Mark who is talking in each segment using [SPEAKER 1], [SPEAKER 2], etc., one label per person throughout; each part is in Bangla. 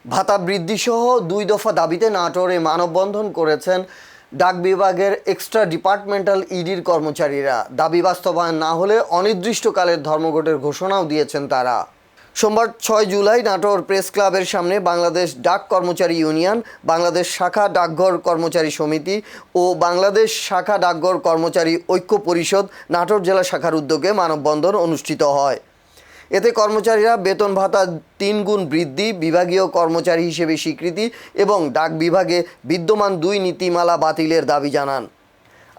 [SPEAKER 1] ভাতা বৃদ্ধিসহ 2 দফা দাবিতে নাটোরে মানববন্ধন করেছেন ডাক বিভাগের এক্সট্রা ডিপার্টমেন্টাল ইডির কর্মচারীরা। দাবি বাস্তবায়ন না হলে অনির্দিষ্টকালের ধর্মঘটের ঘোষণাও দিয়েছেন তারা। সোমবার 6 জুলাই নাটোর প্রেস ক্লাবের সামনে বাংলাদেশ ডাক কর্মচারী ইউনিয়ন, বাংলাদেশ শাখা ডাকঘর কর্মচারী সমিতি ও বাংলাদেশ শাখা ডাকঘর কর্মচারী ঐক্য পরিষদ নাটোর জেলা শাখার উদ্যোগে মানববন্ধন অনুষ্ঠিত হয়। এতে কর্মচারীরা বেতন ভাতা 3 গুণ বৃদ্ধি, বিভাগীয় কর্মচারী হিসেবে স্বীকৃতি এবং ডাক বিভাগে বিদ্যমান 2 নীতিমালা বাতিলের দাবি জানান।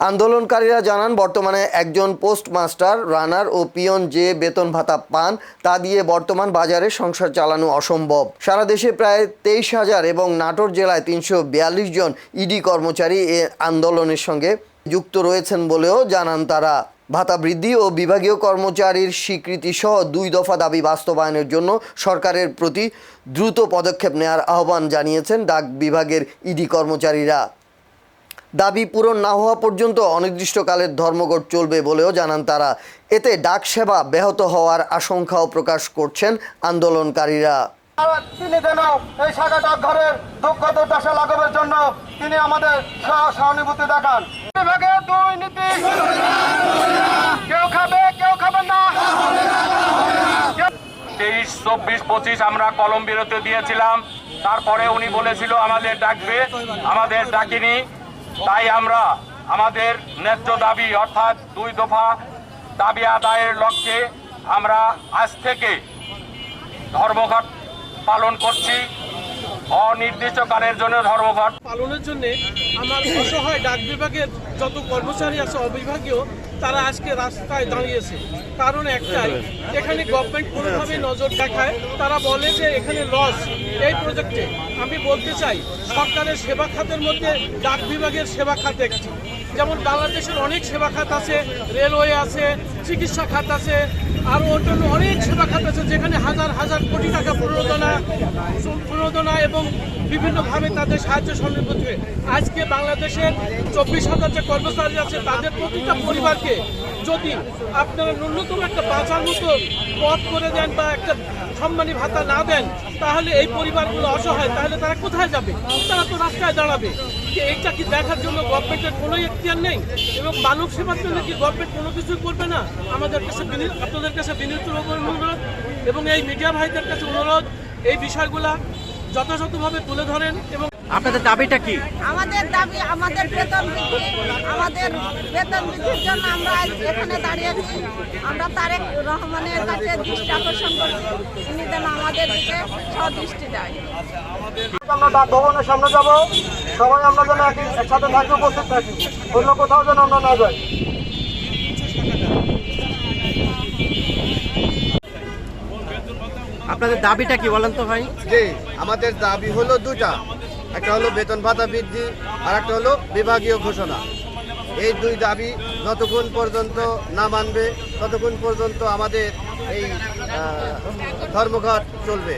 [SPEAKER 1] আন্দোলনকারীরা জানান, বর্তমানে একজন পোস্টমাস্টার, রানার ও পিয়ন যে বেতন ভাতা পান তা দিয়ে বর্তমান বাজারে সংসার চালানো অসম্ভব। সারা দেশে প্রায় 23,000 এবং নাটোর জেলায় 342 জন ইডি কর্মচারী এ আন্দোলনের সঙ্গে যুক্ত রয়েছেন বলেও জানান তারা। ভাতা বৃদ্ধি ও বিভাগীয় কর্মচারীর স্বীকৃতি সহ 2 দফা দাবি বাস্তবায়নের জন্য সরকারের প্রতি দ্রুত পদক্ষেপ নেওয়ার আহ্বান জানিয়েছেন ডাক বিভাগের ইডি কর্মচারীরা। দাবি পূরণ না হওয়া পর্যন্ত অনির্দিষ্টকালের ধর্মঘট চলবে বলেও জানান তারা। এতে ডাক সেবা ব্যাহত হওয়ার আশঙ্কাও প্রকাশ করছেন আন্দোলনকারীরা।
[SPEAKER 2] তিনি যেন এই শাখা ডাকঘরের দুঃখ দুর্দশা লাঘবের জন্য তিনি আমাদের সহানুভূতি দেখান। বিভাগে 2 নীতি, কেউ খাবে কেউ খাবে না।
[SPEAKER 3] 23, 24, 25 আমরা কলম বিরতি দিয়েছিলাম। তারপরে উনি বলেছিল আমাদের ডাকবে, আমাদের ডাকিনি। তাই আমরা আমাদের ন্যায্য দাবি অর্থাৎ 2 দফা দাবি আদায়ের লক্ষ্যে আমরা আজ থেকে ধর্মঘট পালন করছি। অনির্দিষ্টকালের জন্য ধর্মঘট
[SPEAKER 4] পালনের জন্য আমার অসহায় ডাক বিভাগের যত কর্মচারী আছে অবিভাগীয়, তারা আজকে রাস্তায় দাঁড়িয়েছে। কারণ একটাই, এখানে গভর্নমেন্ট কোনোভাবে নজর দেখায়, তারা বলে যে এখানে লস এই প্রজেক্টে। আমি বলতে চাই, সরকারের সেবা খাতের মধ্যে ডাক বিভাগের সেবা খাত একটি। যেমন বাংলাদেশের অনেক সেবা খাত আছে, রেলওয়ে আছে, চিকিৎসা খাত আছে, আরও অন্যান্য অনেক সেবা খাত আছে, যেখানে হাজার হাজার কোটি টাকা প্রণোদনা এবং বিভিন্নভাবে তাদের সাহায্য সহানুভূতি হয়। আজকে বাংলাদেশের 24,000 যে কর্মচারী আছে, তাদের প্রতিটা পরিবারকে যদি আপনারা ন্যূনতম একটা বাঁচার মতো পথ করে দেন বা একটা সম্মানী ভাতা না দেন, তাহলে এই পরিবারগুলো অসহায়, তাহলে তারা কোথায় যাবে? তারা তো রাস্তায় দাঁড়াবে। এইটা কি দেখার জন্য গভর্নমেন্টের কোনো এখতিয়ার নেই? এবং মানব সেবার জন্য কি গভর্নমেন্ট কোনো কিছু করবে না? আমাদের কাছে আপনাদের কাছে বিনীত অনুরোধ এবং এই মিডিয়া ভাইদের কাছে অনুরোধ, এই বিষয়গুলা যথাযথভাবে তুলে ধরেন। এবং
[SPEAKER 5] আপনাদের দাবিটা কি?
[SPEAKER 6] আমাদের দাবি আমাদের বেতন বৃদ্ধি, আমাদের বেতন বৃদ্ধির জন্য আমরা এখানে দাঁড়িয়েছি। আমরা তারেক রহমানের কাছে দৃষ্টি আকর্ষণ করছি, তিনি যেন আমাদের দিকে সদৃষ্টি দেয়।
[SPEAKER 2] আমরা ডাক ভবনের সামনে যাব, সবাই আমরা যেন একসাথে থাকি, উপস্থিত থাকি, অন্য কোথাও যেন আমরা না যাই।
[SPEAKER 5] আপনাদের দাবিটা কি বলেন তো ভাই?
[SPEAKER 7] জি, আমাদের দাবি হলো 2টা। একটা হলো বেতন ভাতা বৃদ্ধি, আর একটা হলো বিভাগীয় ঘোষণা। এই 2 দাবি যতক্ষণ পর্যন্ত না মানবে ততক্ষণ পর্যন্ত আমাদের এই ধর্মঘট চলবে।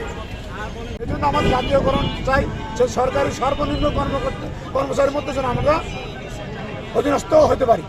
[SPEAKER 2] এই জন্য আমাদের জাতীয়করণ চাই, সে সরকারি সর্বনিম্ন কর্মচারীর মধ্যে যেন আমরা অধীনস্থ হতে পারি।